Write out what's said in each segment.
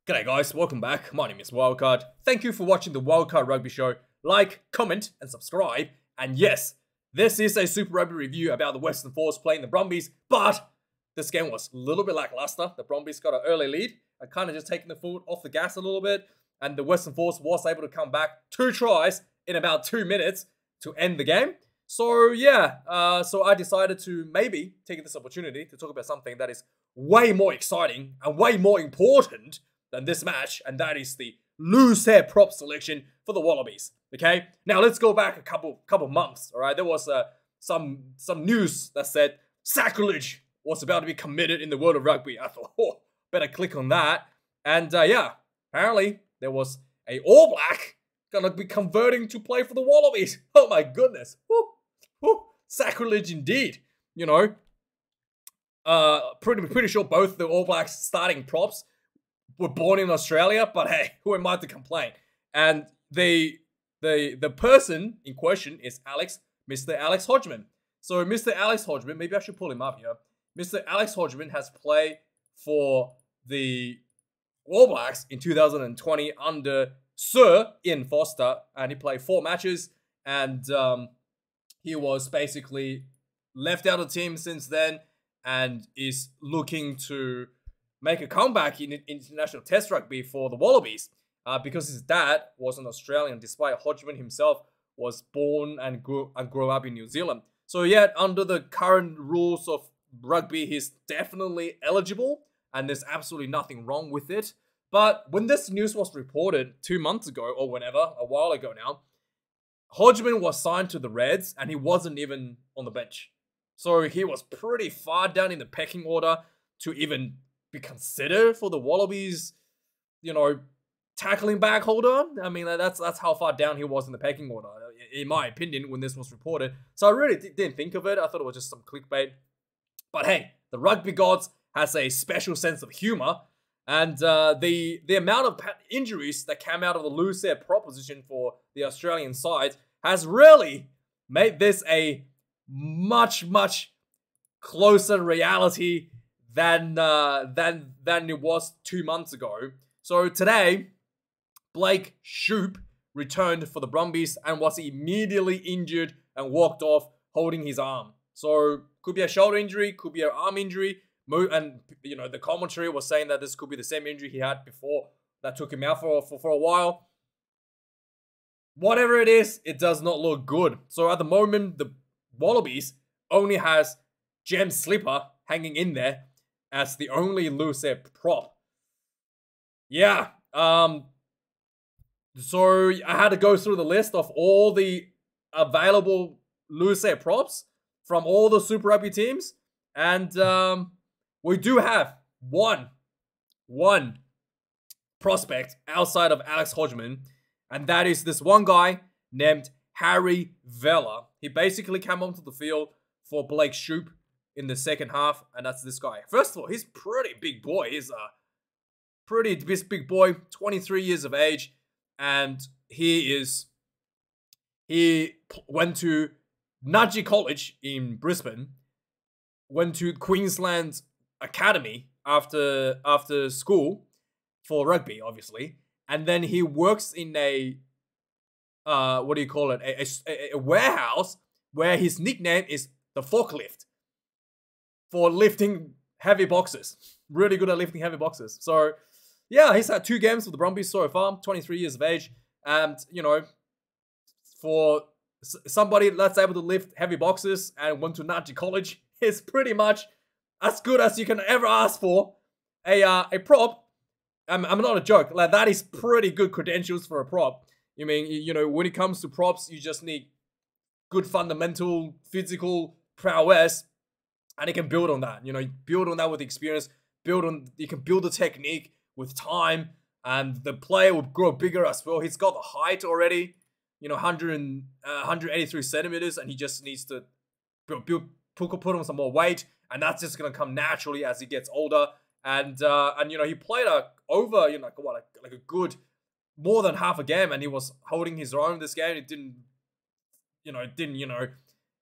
G'day guys, welcome back. My name is Wildkard. Thank you for watching the Wildkard Rugby Show. Like, comment, and subscribe. And yes, this is a Super Rugby review about the Western Force playing the Brumbies, but this game was a little bit lackluster. The Brumbies got an early lead and kind of just taking the foot off the gas a little bit, and the Western Force was able to come back 2 tries in about 2 minutes to end the game. So yeah, so I decided to maybe take this opportunity to talk about something that is way more exciting and way more important than this match, and that is the loose hair prop selection for the Wallabies. Okay, now let's go back a couple months. All right, there was some news that said sacrilege was about to be committed in the world of rugby. I thought, oh, better click on that. And yeah, apparently there was a All Black gonna be converting to play for the Wallabies. Oh my goodness, woo, woo, sacrilege indeed. You know, pretty sure both the All Blacks starting props were born in Australia, but hey, who am I to complain? And the person in question is Mr. Alex Hodgman. So Mr. Alex Hodgman, maybe I should pull him up here. Mr. Alex Hodgman has played for the All Blacks in 2020 under Sir Ian Foster, and he played 4 matches, and he was basically left out of the team since then, and is looking to make a comeback in international test rugby for the Wallabies because his dad was an Australian, despite Hodgman himself was born and grew up in New Zealand. So yeah, under the current rules of rugby, he's definitely eligible, and there's absolutely nothing wrong with it. But when this news was reported 2 months ago, or whenever, a while ago now, Hodgman was signed to the Reds, and he wasn't even on the bench. So he was pretty far down in the pecking order to even be considered for the Wallabies, you know, tackling back holder. I mean, that's how far down he was in the pecking order, in my opinion, when this was reported. So I really didn't think of it. I thought it was just some clickbait. But hey, the rugby gods has a special sense of humor, and the amount of injuries that came out of the loose air proposition for the Australian side has really made this a much closer reality than it was 2 months ago. So today, Blake Shoop returned for the Brumbies and was immediately injured and walked off holding his arm. So could be a shoulder injury, could be an arm injury, and you know the commentary was saying that this could be the same injury he had before that took him out for a while. Whatever it is, it does not look good. So at the moment, the Wallabies only has Jem Slipper hanging in there as the only loose air prop. Yeah, so I had to go through the list of all the available loose air props from all the Super Rugby teams, and we do have one prospect outside of Alex Hodgman, and that is this one guy named Harry Vella. He basically came onto the field for Blake Shoop in the second half, and that's this guy. First of all, he's pretty big boy. He's a pretty big boy, 23 years of age, and he went to Nudgee College in Brisbane, went to Queensland Academy after school for rugby, obviously, and then he works in a what do you call it? A warehouse where his nickname is the forklift, for lifting heavy boxes. Really good at lifting heavy boxes. So, yeah, he's had 2 games for the Brumbies so far, 23 years of age. And, you know, for somebody that's able to lift heavy boxes and went to Nudgee College, is pretty much as good as you can ever ask for a prop. I'm not a joke. Like, that is pretty good credentials for a prop. I mean, you know, when it comes to props, you just need good fundamental physical prowess, and you can build on that. You know, build on that with experience. You can build the technique with time, and the player will grow bigger as well. He's got the height already, you know, 183 centimeters, and he just needs to put on some more weight, and that's just gonna come naturally as he gets older. And you know, he played over, you know, like a good more than half a game, and he was holding his own this game. It didn't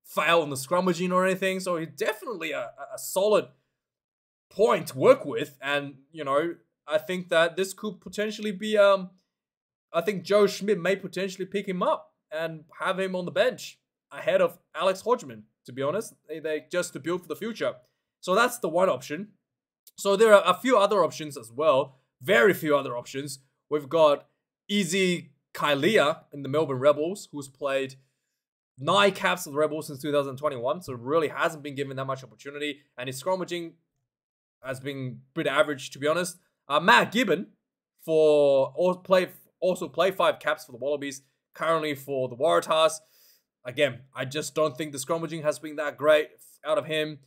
fail on the scrummaging or anything. So he's definitely a solid point to work with. And, you know, I think that this could potentially be I think Joe Schmidt may potentially pick him up and have him on the bench ahead of Alex Hodgman, to be honest. They just to build for the future. So that's the one option. So there are a few other options as well. Very few other options. We've got Easy Kailia in the Melbourne Rebels, who's played 9 caps for the Rebels since 2021, so really hasn't been given that much opportunity, and his scrummaging has been pretty average, to be honest. Matt Gibbon also played 5 caps for the Wallabies, currently for the Waratahs. Again, I just don't think the scrummaging has been that great out of him.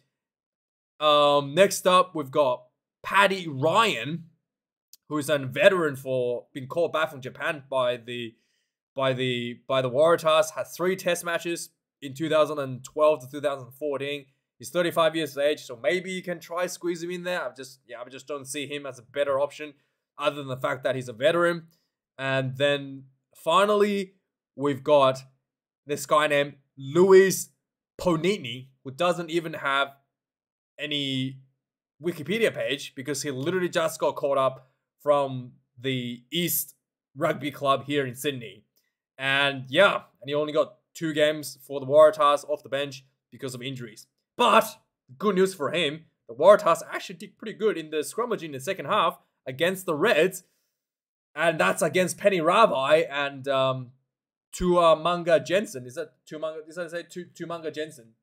Next up, we've got Paddy Ryan, who's a veteran for being called back from Japan by the Waratahs. Had 3 test matches in 2012 to 2014. He's 35 years of age, so maybe you can try squeeze him in there. I just don't see him as a better option, other than the fact that he's a veteran. And then finally, we've got this guy named Luis Ponini, who doesn't even have any Wikipedia page because he literally just got called up from the East Rugby Club here in Sydney. And yeah, and he only got 2 games for the Waratahs off the bench because of injuries. But good news for him, the Waratahs actually did pretty good in the scrummage in the second half against the Reds. And that's against Penny Ravi and Tuamanga Jensen. Is that Tuamanga Jensen?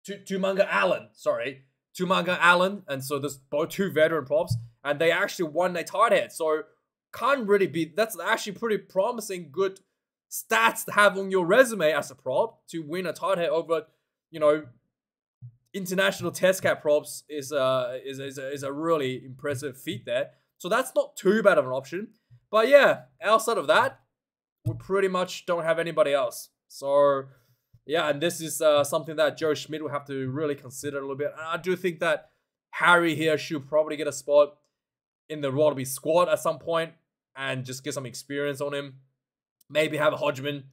Tuamanga Allen, sorry. Tuamanga Allen. And so there's both 2 veteran props. And they actually won a tight head. So can't really be, that's actually pretty promising, good stats to have on your resume as a prop to win a tight head over, you know, international test cap props is a really impressive feat there. So that's not too bad of an option. But yeah, outside of that, we pretty much don't have anybody else. So yeah, and this is something that Joe Schmidt will have to really consider a little bit. And I do think that Harry here should probably get a spot in the Wallabies squad at some point and just get some experience on him. Maybe have a Hodgman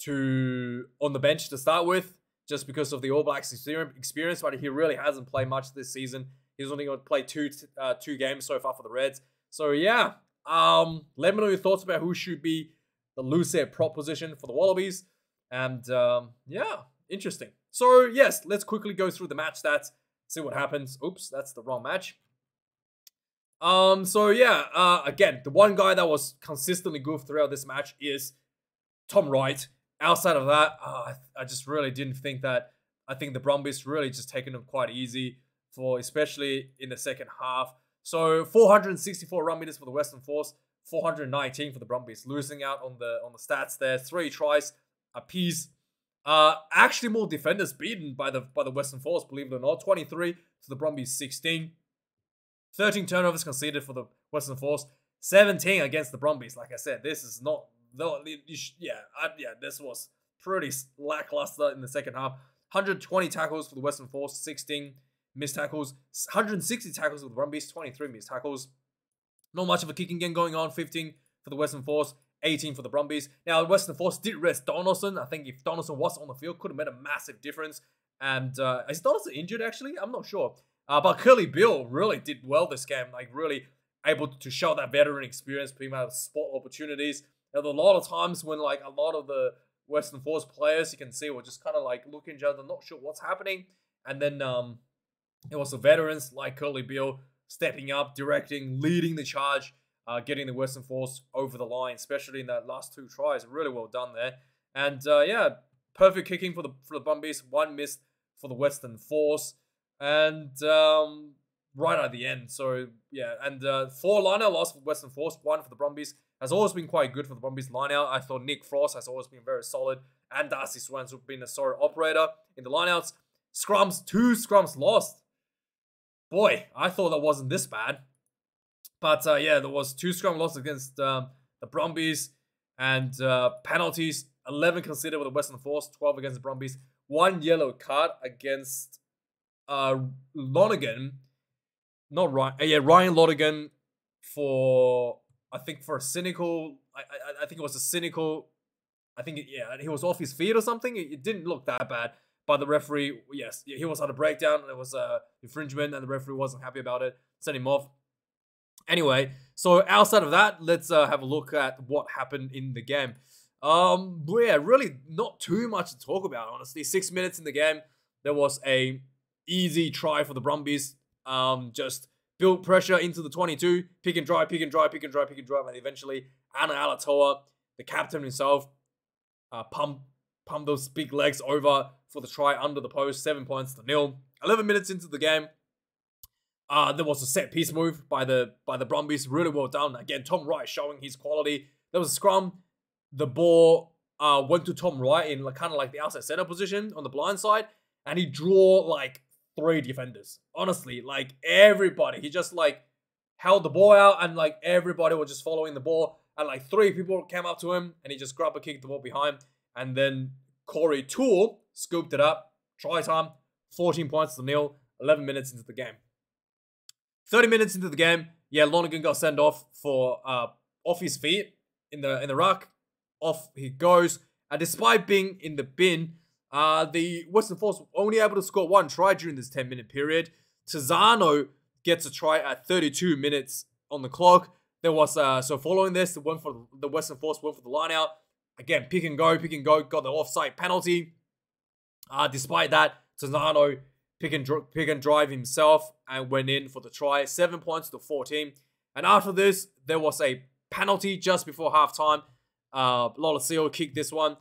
on the bench to start with, just because of the All Blacks experience, but he really hasn't played much this season. He's only going to play two games so far for the Reds. So yeah, let me know your thoughts about who should be the loose head prop position for the Wallabies. And yeah, interesting. So yes, let's quickly go through the match stats, see what happens. Oops, that's the wrong match. So yeah, again, the one guy that was consistently good throughout this match is Tom Wright. Outside of that, I just really didn't think that. I think the Brumbies really just taken them quite easy, especially in the second half. So 464 run meters for the Western Force, 419 for the Brumbies, losing out on the stats there. 3 tries apiece. Actually more defenders beaten by the Western Force, believe it or not. 23 to the Brumbies, 16. 13 turnovers conceded for the Western Force, 17 against the Brumbies. Like I said, this is not, this was pretty lackluster in the second half. 120 tackles for the Western Force, 16 missed tackles. 160 tackles for the Brumbies, 23 missed tackles. Not much of a kicking game going on. 15 for the Western Force, 18 for the Brumbies. Now, the Western Force did rest Donaldson. I think if Donaldson was on the field, could have made a massive difference. And is Donaldson injured, actually? I'm not sure. But Curly Bill really did well this game. Like, really able to show that veteran experience, being able to spot opportunities. There were a lot of times when, like, a lot of the Western Force players, you can see, were just kind of, like, looking at each other, not sure what's happening. And then it was the veterans, like Curly Bill, stepping up, directing, leading the charge, getting the Western Force over the line, especially in that last 2 tries. Really well done there. And, yeah, perfect kicking for the Brumbies. 1 missed for the Western Force. And right at the end. So, yeah. And 4 line-out loss for Western Force, 1 for the Brumbies. Has always been quite good for the Brumbies line-out. I thought Nick Frost has always been very solid. And Darcy Swans have been a solid operator in the line-outs. Scrums, 2 scrums lost. Boy, I thought that wasn't this bad. But, yeah, there was 2 scrum losses against the Brumbies. And penalties, 11 considered with the Western Force, 12 against the Brumbies. 1 yellow card against Lonergan, not Ryan. Yeah, Ryan Lonergan for, I think, for a cynical. I think it was a cynical. I think he was off his feet or something. It didn't look that bad, but the referee, yes, he was on a breakdown. It was a infringement, and the referee wasn't happy about it. Sent him off. Anyway, so outside of that, let's have a look at what happened in the game. But yeah, really not too much to talk about, honestly. 6 minutes in the game, there was a easy try for the Brumbies. Just built pressure into the 22, pick and drive, and eventually Ana Alatoa, the captain himself, pump those big legs over for the try under the post, 7 points to 0. 11 minutes into the game, there was a set piece move by the Brumbies, really well done. Again, Tom Wright showing his quality. There was a scrum. The ball went to Tom Wright in kind of like the outside center position on the blind side, and he drew like 3 defenders. Honestly, like everybody, he just like held the ball out, and like everybody was just following the ball, and like 3 people came up to him, and he just grabbed a kick the ball behind, and then Corey Toole scooped it up. Try time, 14 points to 0. 11 minutes into the game. 30 minutes into the game, yeah, Lonergan got sent off for off his feet in the ruck. Off he goes, and despite being in the bin, the Western Force were only able to score 1 try during this 10-minute period. Tizano gets a try at 32 minutes on the clock. There was so following this, the Western Force went for the line out. Again, pick and go, got the offside penalty. Despite that, Tizano pick and drive himself and went in for the try. 7 points to 14. And after this, there was a penalty just before halftime. Lolosio kicked this one.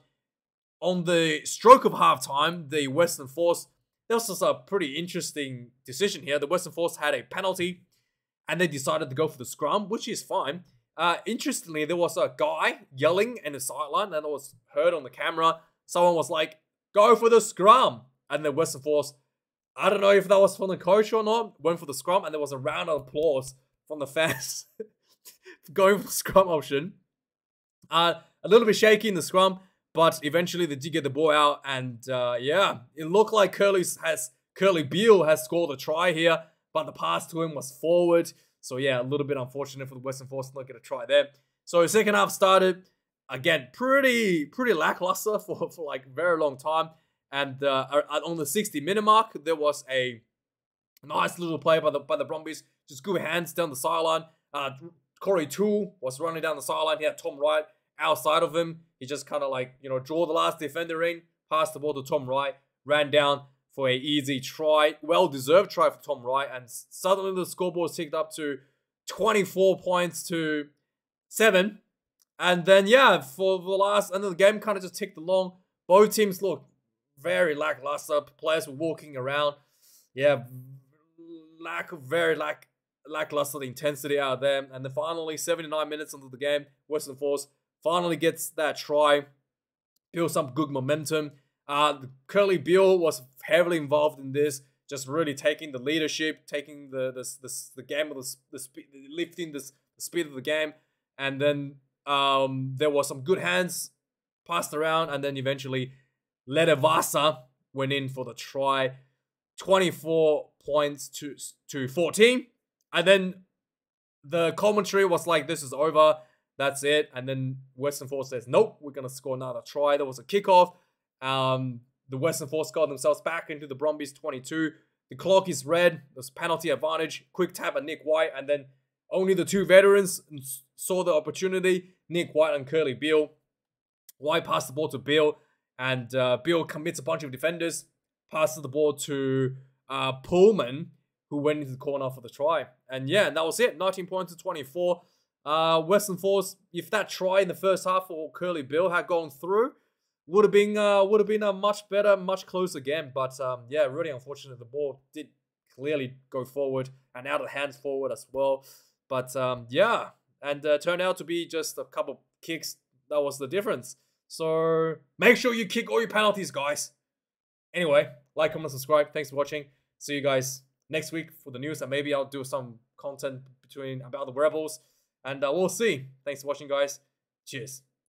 On the stroke of halftime, the Western Force, there was just a pretty interesting decision here. The Western Force had a penalty, and they decided to go for the scrum, which is fine. Interestingly, there was a guy yelling in the sideline, and it was heard on the camera. Someone was like, "Go for the scrum!" And the Western Force, I don't know if that was from the coach or not, went for the scrum, and there was a round of applause from the fans going for the scrum option. A little bit shaky in the scrum, but eventually they did get the ball out, and yeah, it looked like Curly Beale has scored a try here, but the pass to him was forward. So yeah, a little bit unfortunate for the Western Force to not get a try there. So the second half started, again, pretty lackluster for like a very long time. And on the 60-minute mark, there was a nice little play by the Brumbies. Just good hands down the sideline. Corey Toole was running down the sideline. He had Tom Wright outside of him. He just kind of like, draw the last defender in, passed the ball to Tom Wright, ran down for an easy try. Well-deserved try for Tom Wright. And suddenly the scoreboard ticked up to 24 points to 7. And then, yeah, for the last end of the game, kind of just ticked along. Both teams looked very lackluster. Players were walking around. Yeah, lackluster the intensity out there. And then finally, 79 minutes into the game, Western Force finally gets that try. Build some good momentum. Curly Beale was heavily involved in this, just really taking the leadership, taking the game with the speed, lifting the speed of the game. And then there was some good hands passed around, and then eventually Ledevasa went in for the try. 24 points to 14. And then the commentary was like, this is over. That's it. And then Western Force says, nope, we're going to score another try. There was a kickoff. The Western Force got themselves back into the Brumbies 22. The clock is red. There's penalty advantage. Quick tap at Nick White. And then only the 2 veterans saw the opportunity. Nick White and Curly Beale. White passed the ball to Beale. And Beale commits a bunch of defenders. Passes the ball to Pullman, who went into the corner for the try. And yeah, that was it. 19 points to 24. Western Force, if that try in the first half for Curly Beale had gone through, would have been a much better, much closer game. But yeah, really unfortunate. The ball did clearly go forward and out of hands forward as well. But yeah, and turned out to be just a couple kicks. That was the difference. So make sure you kick all your penalties, guys. Anyway, like, comment, subscribe. Thanks for watching. See you guys next week for the news, and maybe I'll do some content about the Rebels, and we'll see. Thanks for watching, guys. Cheers.